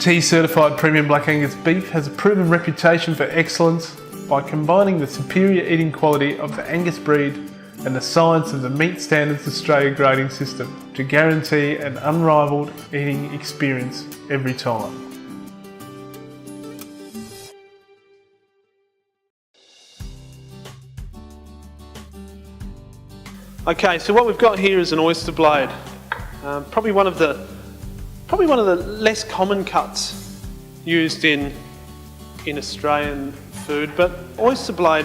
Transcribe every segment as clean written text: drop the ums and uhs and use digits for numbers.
Teys certified premium Black Angus beef has a proven reputation for excellence by combining the superior eating quality of the Angus breed and the science of the Meat Standards Australia grading system to guarantee an unrivaled eating experience every time. Okay, so what we've got here is an oyster blade. Probably one of the less common cuts used in Australian food, but oyster blade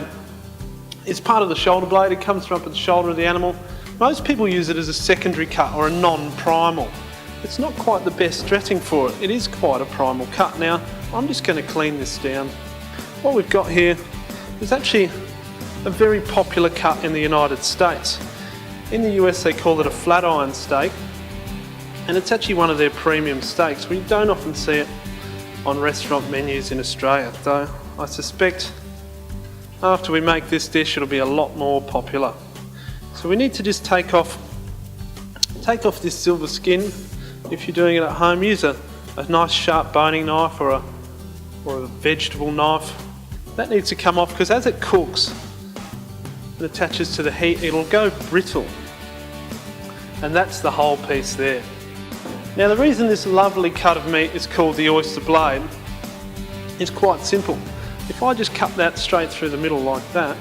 is part of the shoulder blade. It comes from up at the shoulder of the animal. Most people use it as a secondary cut or a non-primal. It's not quite the best dressing for it. It is quite a primal cut. Now, I'm just going to clean this down. What we've got here is actually a very popular cut in the United States. In the US they call it a flat iron steak, and it's actually one of their premium steaks. We don't often see it on restaurant menus in Australia, though I suspect after we make this dish it'll be a lot more popular. So we need to just take off this silver skin. If you're doing it at home, use a nice sharp boning knife or a vegetable knife. That needs to come off because as it cooks and attaches to the heat, it'll go brittle, and that's the whole piece there. Now, the reason this lovely cut of meat is called the oyster blade is quite simple. If I just cut that straight through the middle like that,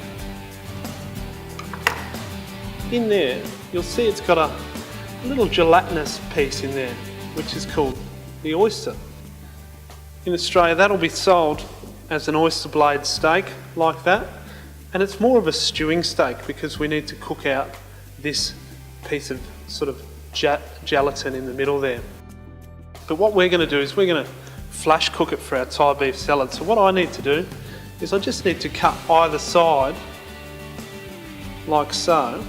in there you'll see it's got a little gelatinous piece in there which is called the oyster. In Australia that'll be sold as an oyster blade steak like that, and it's more of a stewing steak because we need to cook out this piece of sort of gelatin in the middle there. But what we're going to do is we're going to flash cook it for our Thai beef salad. So what I need to do is I just need to cut either side like so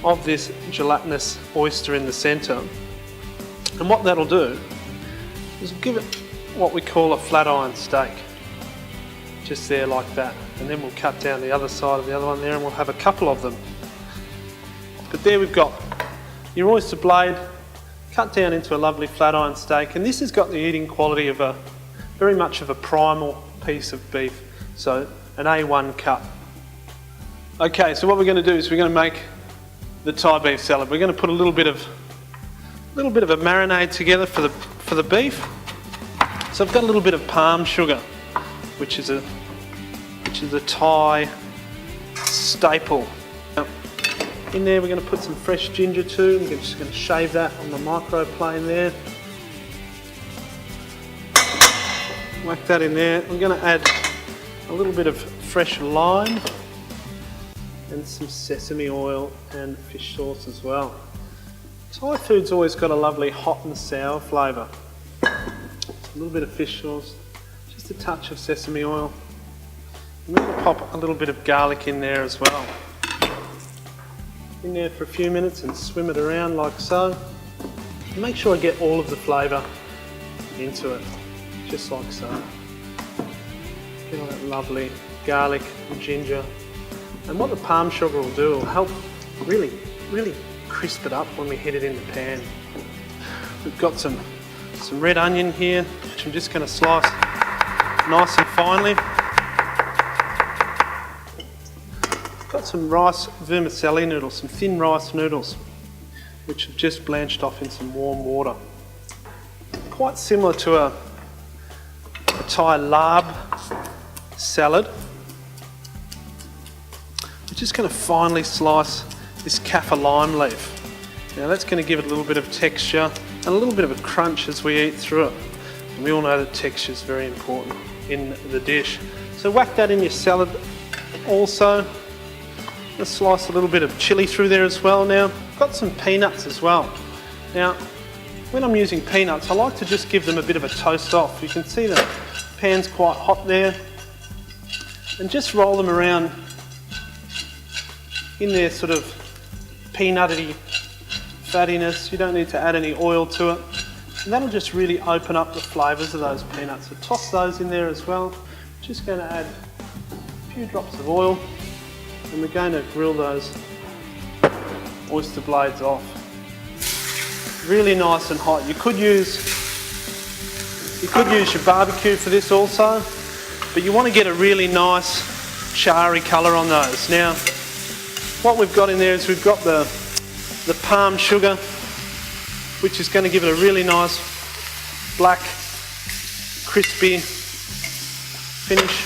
of this gelatinous oyster in the centre, and what that'll do is give it what we call a flat iron steak, just there like that, and then we'll cut down the other side of the other one there and we'll have a couple of them. But there we've got your oyster blade cut down into a lovely flat iron steak, and this has got the eating quality of very much of a primal piece of beef, so an A1 cut. Okay, so what we're going to do is we're going to make the Thai beef salad. We're going to put a little bit of a marinade together for the beef. So I've got a little bit of palm sugar, which is a Thai staple. Now, in there we're going to put some fresh ginger too. I'm just going to shave that on the microplane there. Whack that in there. I'm going to add a little bit of fresh lime and some sesame oil and fish sauce as well. Thai food's always got a lovely hot and sour flavour. A little bit of fish sauce, just a touch of sesame oil. I'm going to pop a little bit of garlic in there as well. In there for a few minutes and swim it around like so. And make sure I get all of the flavour into it, just like so. Get all that lovely garlic and ginger. And what the palm sugar will do, will help really crisp it up when we hit it in the pan. We've got some red onion here, which I'm just going to slice nice and finely. Got some rice vermicelli noodles, some thin rice noodles, which have just blanched off in some warm water. Quite similar to a Thai larb salad. We're just going to finely slice this kaffir lime leaf. Now that's going to give it a little bit of texture and a little bit of a crunch as we eat through it. And we all know that texture is very important in the dish. So whack that in your salad also. Let's slice a little bit of chilli through there as well now. I've got some peanuts as well. Now, when I'm using peanuts, I like to just give them a bit of a toast off. You can see the pan's quite hot there. And just roll them around in their sort of peanutty fattiness. You don't need to add any oil to it. And that'll just really open up the flavours of those peanuts. So toss those in there as well. Just going to add a few drops of oil, and we're going to grill those oyster blades off. Really nice and hot. You could use You could use your barbecue for this also, but you want to get a really nice charry colour on those. Now, what we've got in there is we've got the palm sugar, which is going to give it a really nice black, crispy finish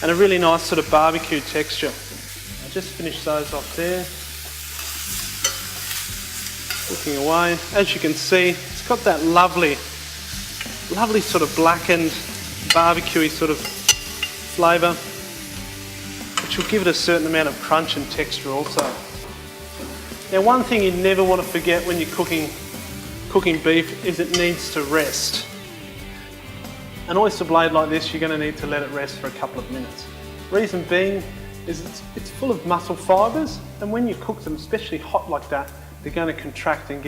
and a really nice sort of barbecue texture. I'll just finish those off there. Looking away. As you can see, it's got that lovely sort of blackened, barbecuey sort of flavour, which will give it a certain amount of crunch and texture also. Now, one thing you never want to forget when you're cooking beef is it needs to rest. An oyster blade like this, you're going to need to let it rest for a couple of minutes. Reason being is it's full of muscle fibres, and when you cook them, especially hot like that, they're going to contract and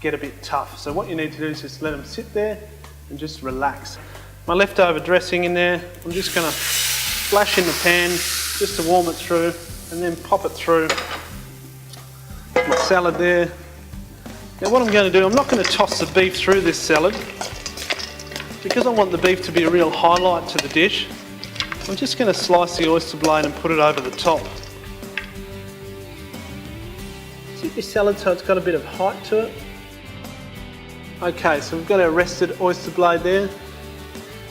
get a bit tough. So what you need to do is just let them sit there and just relax. My leftover dressing in there, I'm just going to splash in the pan just to warm it through, and then pop it through my salad there. Now what I'm going to do, I'm not going to toss the beef through this salad because I want the beef to be a real highlight to the dish. I'm just going to slice the oyster blade and put it over the top. Sit your salad so it's got a bit of height to it. Okay, so we've got our rested oyster blade there.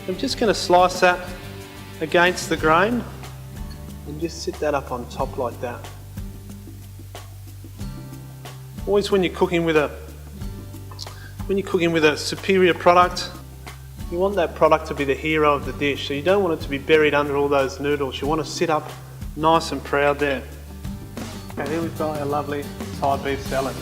I'm just going to slice that against the grain and just sit that up on top like that. Always when you're cooking with a superior product, you want that product to be the hero of the dish. So you don't want it to be buried under all those noodles. You want to sit up nice and proud there. Okay, here we've got our lovely Thai beef salad.